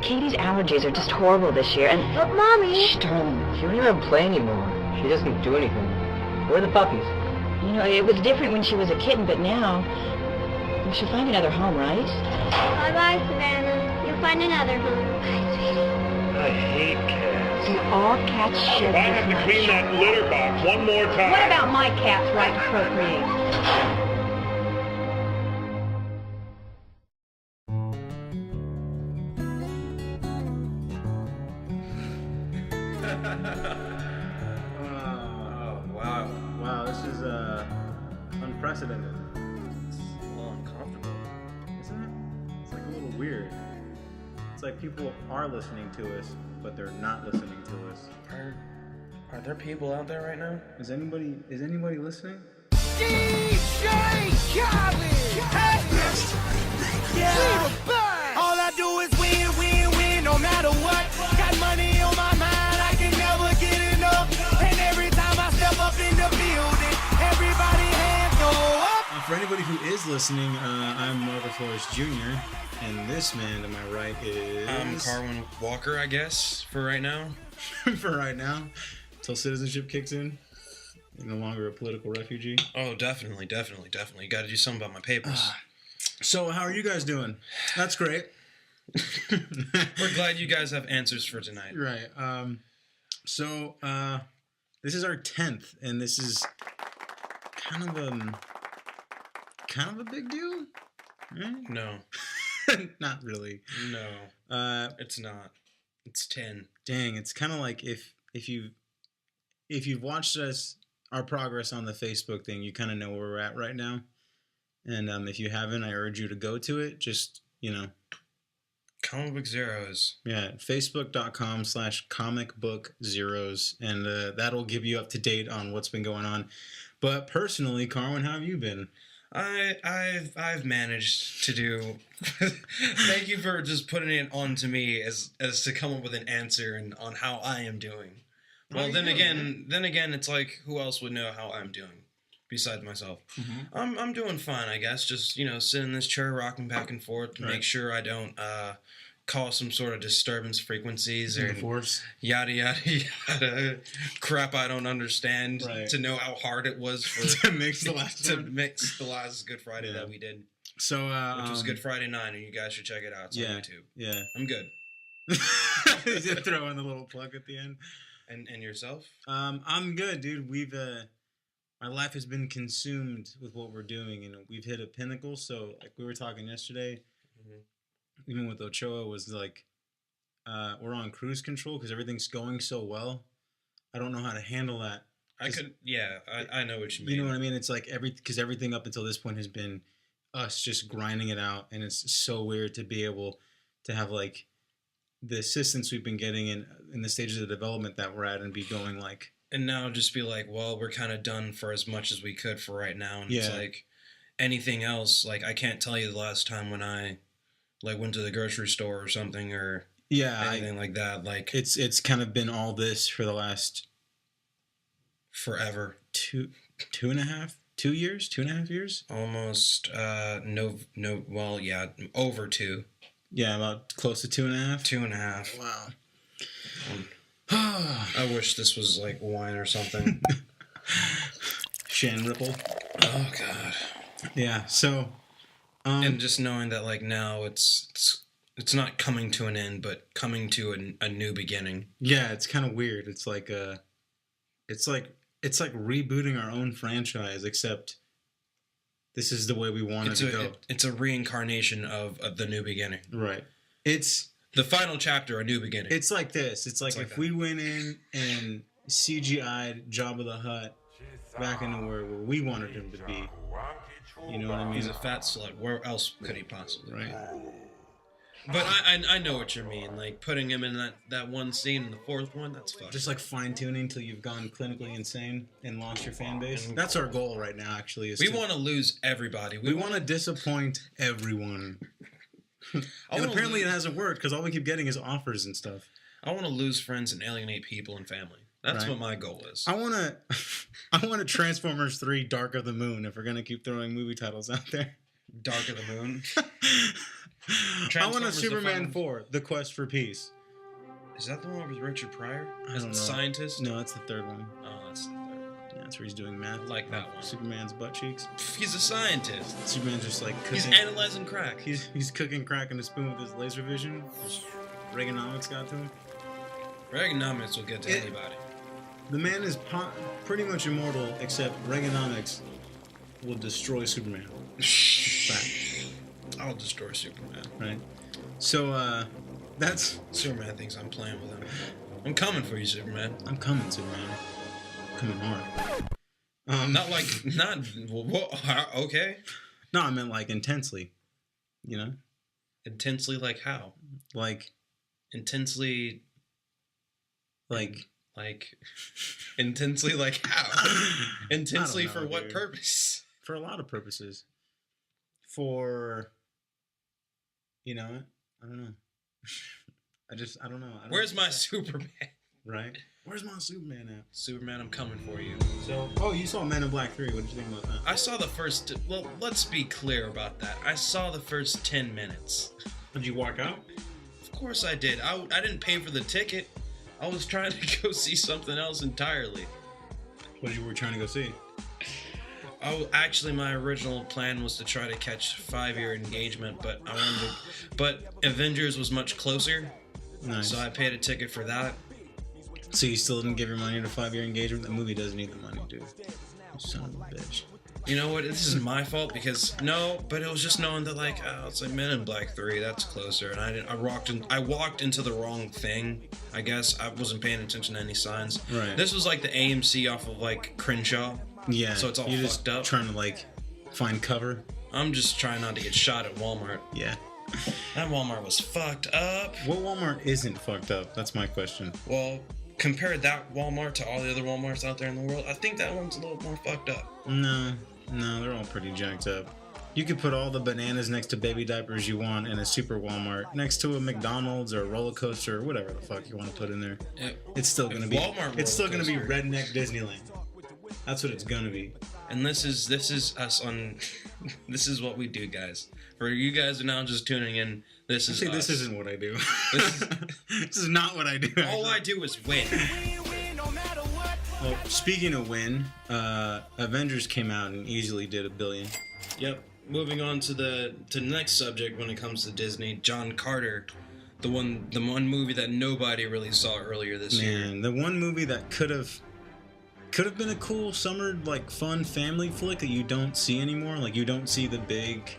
Katie's allergies are just horrible this year, and... But, Mommy... Shh, darling. She don't even play anymore. She doesn't do anything. Where are the puppies? You know, it was different when she was a kitten, but now... We should find another home, right? Bye-bye, Savannah. You'll find another home. Bye, sweetie. I hate cats. See, all cats should... If I have to clean that litter box one more time... What about my cat's right to procreate? Wow, this is unprecedented. It's a little uncomfortable, isn't it? It's like a little weird. It's like people are listening to us, but they're not listening to us. Are there people out there right now? Is anybody listening? DJ Karwin! Hey! Yeah! All I do is win, win, win, no matter what. Got money on my mind, I can never get enough. And every time I step up in the building, everybody hands go up. For anybody who is listening, I'm Marvin Flores Jr., and this man to my right is... I'm Karwin Walker, I guess, for right now. For right now, until citizenship kicks in. You're no longer a political refugee. Oh, definitely. You got to do something about my papers. So, how are you guys doing? That's great. We're glad you guys have answers for tonight. Right. So, this is our 10th, and this is kind of a big deal. Right? No. Not really. No. It's not. It's 10. Dang, it's kind of like if you've watched our progress on the Facebook thing, you kind of know where we're at right now. And if you haven't, I urge you to go to it. Just, Comic Book Zeros. Yeah, facebook.com/comicbookzeros. And that'll give you up to date on what's been going on. But personally, Karwin, how have you been? I've managed to do. Thank you for just putting it on to me as to come up with an answer and on how I am doing. Well, then again, it's like, who else would know how I'm doing besides myself? Mm-hmm. I'm doing fine, I guess. Just sitting in this chair, rocking back and forth to make sure I don't cause some sort of disturbance frequencies or force, yada yada yada crap I don't understand. Right. To know how hard it was for to mix the last Good Friday that we did. So which was Good Friday 9, and you guys should check it out. It's on YouTube. Yeah, I'm good. Just throw in the little plug at the end. And yourself? I'm good, dude. We've my life has been consumed with what we're doing, and we've hit a pinnacle. So, like we were talking yesterday, even with Ochoa, was like we're on cruise control because everything's going so well. I don't know how to handle that. I know what you mean. You know what I mean? It's like because everything up until this point has been us just grinding it out, and it's so weird to be able to have like the assistance we've been getting in the stages of development that we're at and be going like... And now just be like, well, we're kind of done for as much as we could for right now. And it's like anything else, like I can't tell you the last time when I like went to the grocery store or something or anything like that. Like it's kind of been all this for the last... Forever. 2.5 years? Almost, over 2. Yeah, about close to 2.5. 2.5. Wow. I wish this was like wine or something. Shan Ripple. Oh God. Yeah. So. And just knowing that like now it's not coming to an end, but coming to a new beginning. Yeah, it's kind of weird. It's like rebooting our own franchise, except. This is the way we wanted to go. It's a reincarnation of the new beginning. Right. It's... The final chapter, a new beginning. It's like this. It's like if we went in and CGI'd Jabba the Hutt back into where we wanted him to be. You know what I mean? He's a fat slut. Where else could he possibly be? Right. But I know what you mean. Like, putting him in that one scene in the fourth one, that's fun. Just like fine-tuning till you've gone clinically insane and lost your fan base. That's our goal right now, actually. We want to lose everybody. We want to disappoint everyone. And apparently it hasn't worked because all we keep getting is offers and stuff. I want to lose friends and alienate people and family. That's what my goal is. I want to Transformers 3 Dark of the Moon if we're going to keep throwing movie titles out there. Dark of the Moon? I want a Transformers, the Superman final- 4, The Quest for Peace. Is that the one with Richard Pryor? I As don't the know. scientist? No, that's the third one. Oh, that's the third one. Yeah, that's where he's doing math. I like that one. Superman's butt cheeks. Pff, he's a scientist. Superman's just like He's cooking. analyzing crack. He's cooking crack in a spoon with his laser vision. Just Reaganomics got to him. Reaganomics will get to anybody. The man is pretty much immortal, except Reaganomics will destroy Superman. Fact, I'll destroy Superman. right? So, that's... Superman thinks I'm playing with him. I'm coming for you, Superman. I'm coming, Superman. I'm coming hard. Okay. No, I meant like intensely. You know? Intensely, like how? Like Intensely, like intensely, like how? Intensely I don't know, for what dude. purpose? for a lot of purposes. For, you know, I don't know. I don't know. Where's my Superman? Right? Where's my Superman at? Superman, I'm coming for you. So, oh, you saw Men in Black 3. What did you think about that? I saw the first. Well, let's be clear about that. I saw the first 10 minutes. Did you walk out? Of course I did. I didn't pay for the ticket. I was trying to go see something else entirely. What you were trying to go see? Oh, actually, my original plan was to try to catch 5-Year Engagement, but but Avengers was much closer, Nice. so I paid a ticket for that. So you still didn't give your money to 5-Year Engagement? The movie doesn't need the money, dude. You son of a bitch. You know what? This is my fault because but it was just knowing that it's like Men in Black 3. That's closer, and I walked into the wrong thing. I guess I wasn't paying attention to any signs. Right. This was like the AMC off of like Crenshaw. Yeah. So it's all you're fucked just up. trying to find cover. I'm just trying not to get shot at Walmart. Yeah. That Walmart was fucked up. What Walmart isn't fucked up? That's my question. Well, compare that Walmart to all the other Walmarts out there in the world, I think that one's a little more fucked up. No, they're all pretty jacked up. You could put all the bananas next to baby diapers you want in a super Walmart, next to a McDonald's or a roller coaster or whatever the fuck you want to put in there. It's still gonna be Walmart It's still gonna be roller coaster. redneck Disneyland. That's what it's gonna be. And this is us on. This is what we do, guys. For you guys who are now just tuning in, this is See, us. this isn't what I do. This is- This is not what I do. All I do is win. Well, speaking of win, Avengers came out and easily did $1 billion. Yep. Moving on to the next subject when it comes to Disney, John Carter, the one movie that nobody really saw earlier this year. Man, the one movie that could have been a cool summer fun family flick that you don't see anymore. You don't see the big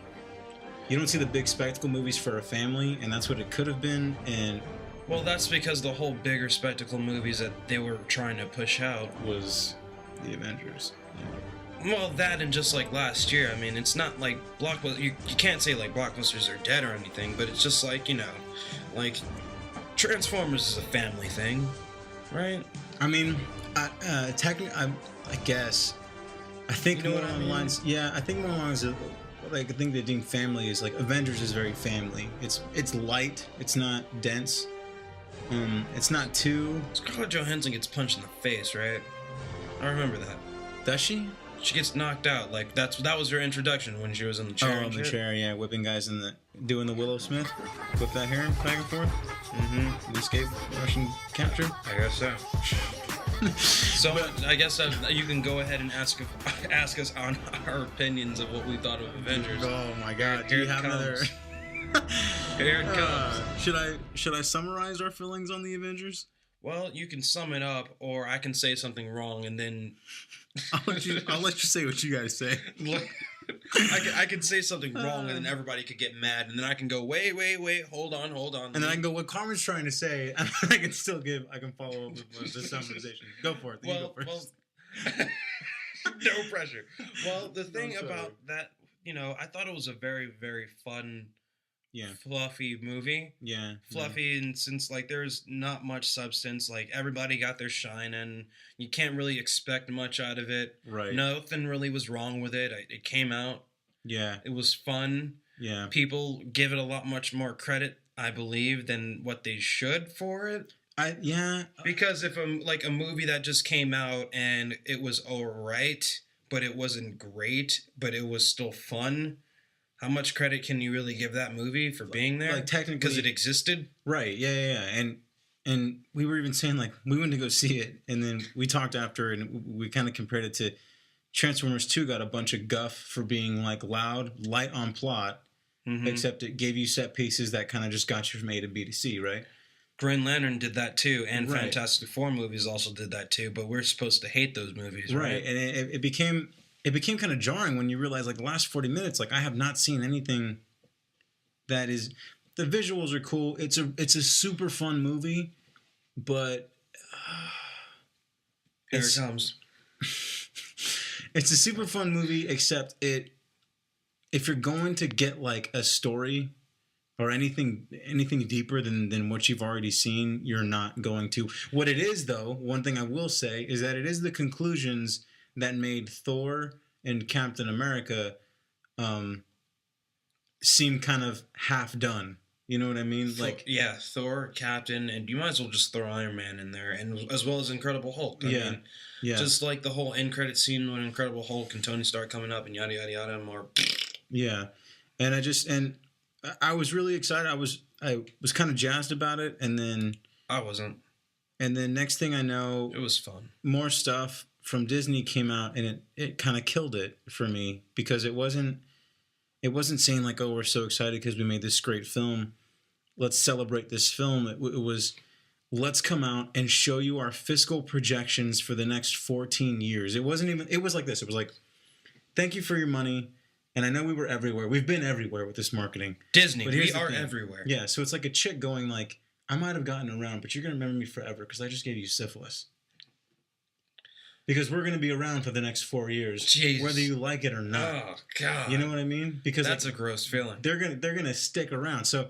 spectacle movies for a family, and that's what it could have been. And Well, that's because the whole bigger spectacle movies that they were trying to push out. was the Avengers. Well, that and just like last year, I mean, it's not like blockbusters. You can't say like blockbusters are dead or anything, but it's just like Transformers is a family thing, right? I mean, technically, I guess. I think You know more what I along the mean? lines. Yeah, I think more along the lines of I think they deem family is Avengers is very family. It's light. It's not dense. It's not too. Scarlett Johansson gets punched in the face, right? I remember that. Does she? She gets knocked out. That was her introduction when she was in the chair. Oh, and on the shit. chair, yeah, whipping guys doing the Willow Smith, whip that hair back and forth. Mm-hmm. Escape Russian capture. I guess so. So I guess you can go ahead and ask us on our opinions of what we thought of Avengers. Oh my God! Do Here you it have another? comes. Here it comes. Should I summarize our feelings on the Avengers? Well, you can sum it up, or I can say something wrong, and then I'll let you say what you guys say. I could say something wrong, and then everybody could get mad, and then I can go, wait, hold on. And then I can go, what Carmen's trying to say, and I can follow up with the summarization. Go for it. You go first. No pressure. Well, the thing sorry. about that, I thought it was a very, very fun, Yeah. fluffy movie. Yeah. Fluffy, and since there's not much substance, everybody got their shine, and you can't really expect much out of it. Right. Nothing really was wrong with it. It came out. Yeah. It was fun. Yeah. People give it much more credit, I believe, than what they should for it. Because if a movie that just came out and it was alright, but it wasn't great, but it was still fun, how much credit can you really give that movie for being there? Like, technically, because it existed. Right? Yeah. And we were even saying, like, we went to go see it, and then we talked after, and we kind of compared it to Transformers 2 got a bunch of guff for being, like, loud, light on plot, except it gave you set pieces that kind of just got you from A to B to C, right? Green Lantern did that too, and Fantastic Four movies also did that too, but we're supposed to hate those movies, right? And it became kind of jarring when you realize, like, the last 40 minutes, like, I have not seen anything that is... The visuals are cool. It's a super fun movie, but... Here it comes. It's a super fun movie, except if you're going to get, like, a story or anything deeper than what you've already seen, you're not going to. What it is, though, one thing I will say, is that it is the conclusions that made Thor and Captain America seem kind of half done. You know what I mean? Like, yeah, Thor, Captain, and you might as well just throw Iron Man in there, and as well as Incredible Hulk. I mean, just like the whole end credit scene when Incredible Hulk and Tony Stark coming up and yada yada yada, more. Yeah, and I was really excited. I was kind of jazzed about it, and then I wasn't. And then next thing I know, it was fun. More stuff from Disney came out, and it kind of killed it for me, because it wasn't saying like, oh, we're so excited because we made this great film, let's celebrate this film. It was, let's come out and show you our fiscal projections for the next 14 years. It was like this. It was like, thank you for your money. And I know we were everywhere. We've been everywhere with this marketing. Disney, we are everywhere. Yeah, so it's like a chick going like, I might have gotten around, but you're going to remember me forever because I just gave you syphilis. Because we're going to be around for the next 4 years, Jeez. Whether you like it or not. Oh, God. You know what I mean? Because that's a gross feeling. They're gonna stick around. So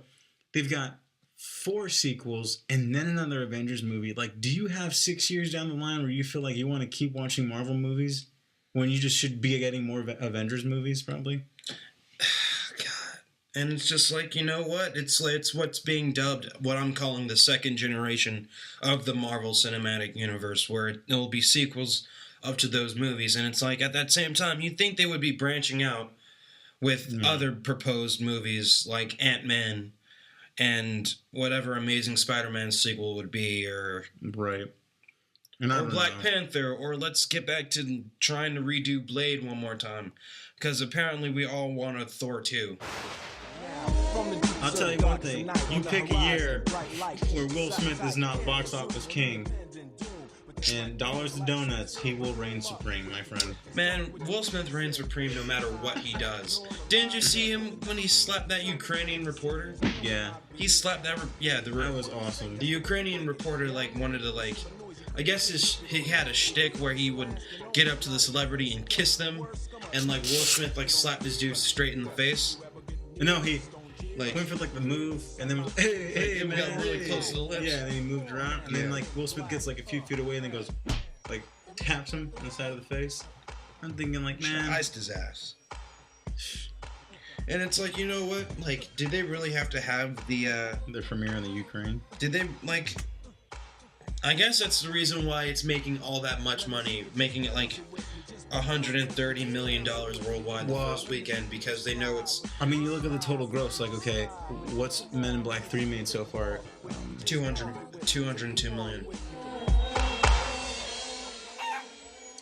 they've got 4 sequels and then another Avengers movie. Like, do you have 6 years down the line where you feel like you want to keep watching Marvel movies when you just should be getting more Avengers movies, probably? God. And it's just like, you know what? It's what's being dubbed, what I'm calling the second generation of the Marvel Cinematic Universe, where it'll be sequels up to those movies. And it's like, at that same time, you'd think they would be branching out with other proposed movies like Ant-Man and whatever Amazing Spider-Man sequel would be, or right, or Black Panther, or let's get back to trying to redo Blade one more time, because apparently we all want a Thor 2. I'll tell you one thing. You pick a year where Will Smith is not box office king, and dollars to donuts, he will reign supreme, my friend. Man, Will Smith reigns supreme no matter what he does. Didn't you see him when he slapped that Ukrainian reporter? Yeah. He slapped that... that was awesome. The Ukrainian reporter, wanted to, I guess he had a shtick where he would get up to the celebrity and kiss them, and, Will Smith, slapped his dude straight in the face. No, he... went for the move, and then was hey, man, got really close to the lips. Yeah, and then he moved around, and then Will Smith gets a few feet away, and then goes taps him on the side of the face. I'm thinking man, iced his ass. And it's you know what? Did they really have to have the premiere in the Ukraine? Did they I guess that's the reason why it's making all that much money, making it $130 million worldwide the first weekend, because they know it's... I mean, you look at the total gross, okay, what's Men in Black 3 made so far? 202 million.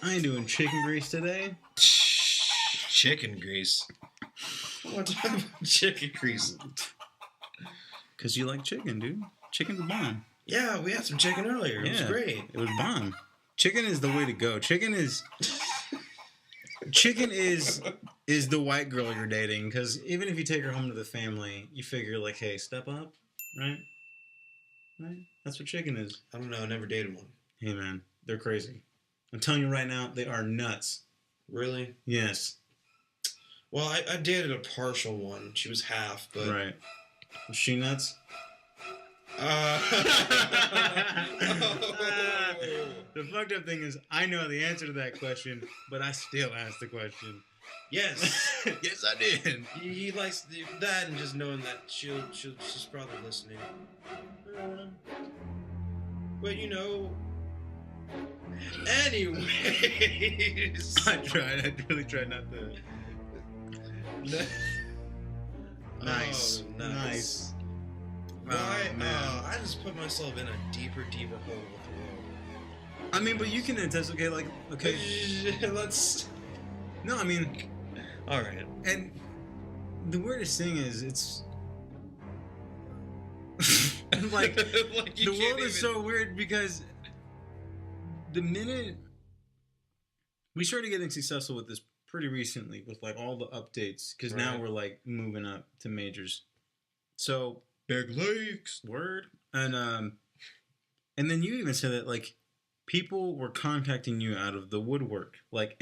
I ain't doing chicken grease today. Chicken grease? What type of chicken grease? Because you like chicken, dude. Chicken's a bomb. Yeah, we had some chicken earlier. It was great. It was bomb. Chicken is the way to go. Chicken is the white girl you're dating, because even if you take her home to the family, you figure hey, step up, right? That's what chicken is. I don't know. I never dated one. Hey man, they're crazy. I'm telling you right now, they are nuts. Really? Yes. Well, I dated a partial one. She was half, but right. Was she nuts? The fucked up thing is, I know the answer to that question, but I still ask the question. Yes. Yes, I did. He likes that, and just knowing that she's probably listening. But anyways. I really tried not to. Nice. Oh, nice. Why? Oh, man. I just put myself in a deeper hole with the world. I mean, but you can anticipate, like, okay. Let's. No, I mean, All right. and the weirdest thing is, it's like, Like you the can't world is even- so weird because the minute we started getting successful with this pretty recently with like all the updates, because now Right. we're like moving up to majors. So big leagues. word and then you even said that like people were contacting you out of the woodwork, like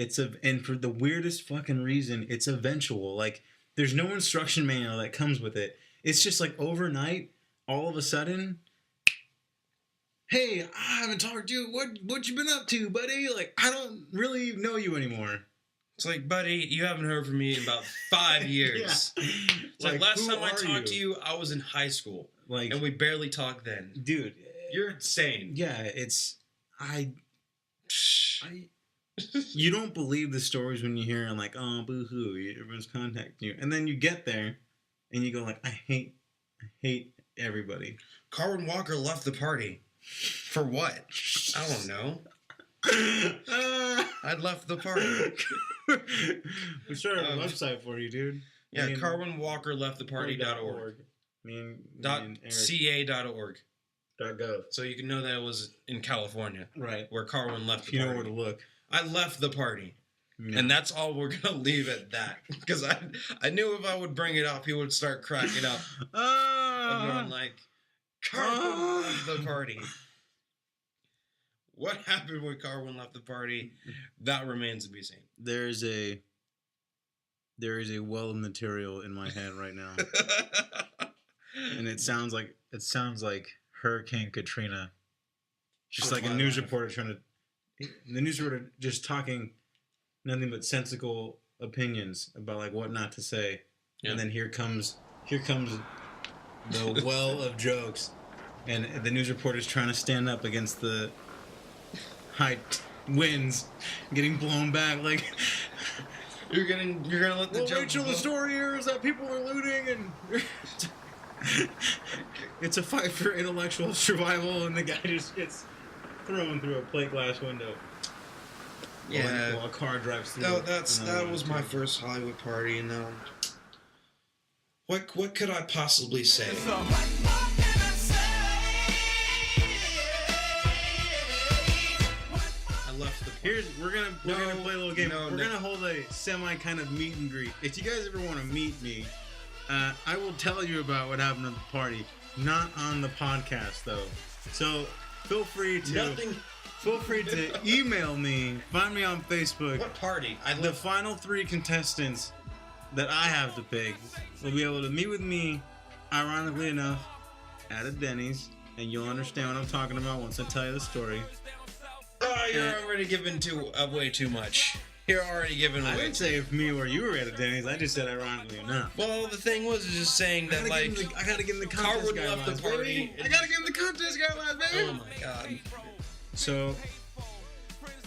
and for the weirdest fucking reason, it's eventual. Like there's no instruction manual that comes with it. It's just like overnight, all of a sudden, hey, I haven't talked to you. What you been up to, buddy? Like I don't really know you anymore. It's like, buddy, you haven't heard from me in about 5 years. Yeah. It's like last who time I are talked to you, I was in high school, Like, and we barely talked then. dude, You're insane. yeah, it's I you don't believe the stories when you hear them like, oh, boo-hoo, everyone's contacting you. And then you get there and you go like, I hate everybody. Karwin Walker left the party. For what? I don't know. I left the party. We started a website for you, dude. Yeah, Me and- Karwin Walker left the party.org. Me and Eric. .ca.org. .gov. So you can know that it was in California, Right. where Karwin left If the you know party. where to look. I left the party. Yeah. And that's all we're going to leave at that. Because I knew if I would bring it up, he would start cracking up. And going like, Karwin left the party. What happened when Karwin left the party? That remains to be seen. there is a well of material in my head right now. And it sounds like Hurricane Katrina. Just For like a my news life. reporter the news reporter just talking nothing but sensical opinions about like what not to say. Yeah. And then here comes the well of jokes, and the news reporter's trying to stand up against the high winds, getting blown back like. You're gonna let the Well, joke Rachel, the go? story here is that people are looting and it's a fight for intellectual survival, and the guy just gets thrown through a plate glass window. Yeah. While a car drives through. No, it. that was my first Hollywood party, and what could I possibly say? I left the party. We're gonna play a little game. No, we're gonna hold a semi kind of meet and greet. If you guys ever want to meet me, I will tell you about what happened at the party. Not on the podcast though. So feel free to email me. Find me on Facebook. What party? The final 3 contestants that I have to pick will be able to meet with me, ironically enough, at a Denny's, and you'll understand what I'm talking about once I tell you the story. Oh, you're already giving way too much. You're already giving I away. didn't say if me or you were at a Denny's. I just said ironically enough. Well, the thing was just saying that I gotta give him the contest Karwin guidelines, left the party. baby. I gotta give him the contest guidelines, baby. Oh my god. So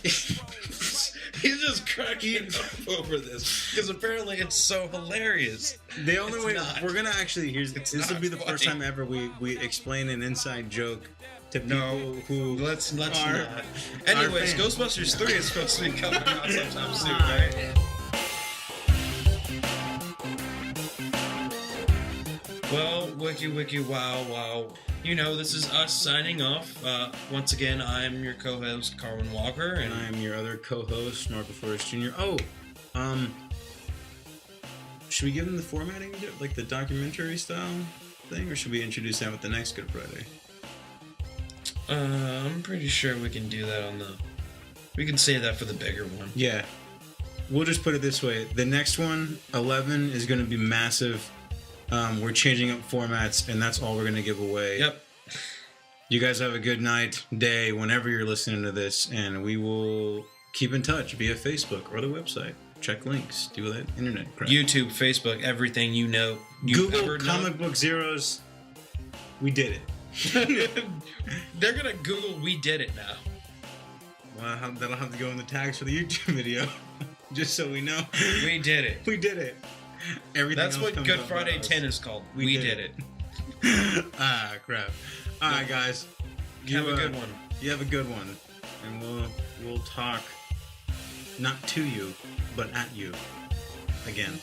He's just cracking up over this because apparently it's so hilarious. the only It's way not. we're gonna actually this will not be the first funny. time ever we explain an inside joke to people No, who let's are- not. are Anyways, fans. Ghostbusters 3 is supposed to be coming out sometime soon, right? Well, wiki, wow. You know, this is us signing off. Once again, I'm your co-host, Karwin Walker, and I am your other co-host, Marco Flores Jr. Should we give him the formatting, like the documentary style thing, or should we introduce that with the next Good Friday? I'm pretty sure we can do that we can save that for the bigger one. Yeah. We'll just put it this way. The next one, 11, is going to be massive. We're changing up formats, and that's all we're going to give away. Yep. You guys have a good night, day, whenever you're listening to this, and we will keep in touch via Facebook or the website. Check links. Do that internet crap. YouTube, Facebook, everything you know. Google Comic Book Zeros. We did it. They're going to Google We Did It now. Well, that'll have to go in the tags for the YouTube video. Just so we know. We did it. We did it. Everything That's else what comes Good up Friday with us. 10 is called. We did it. Ah, crap. All right, guys. Have a good one. You have a good one, and we'll talk not to you, but at you again.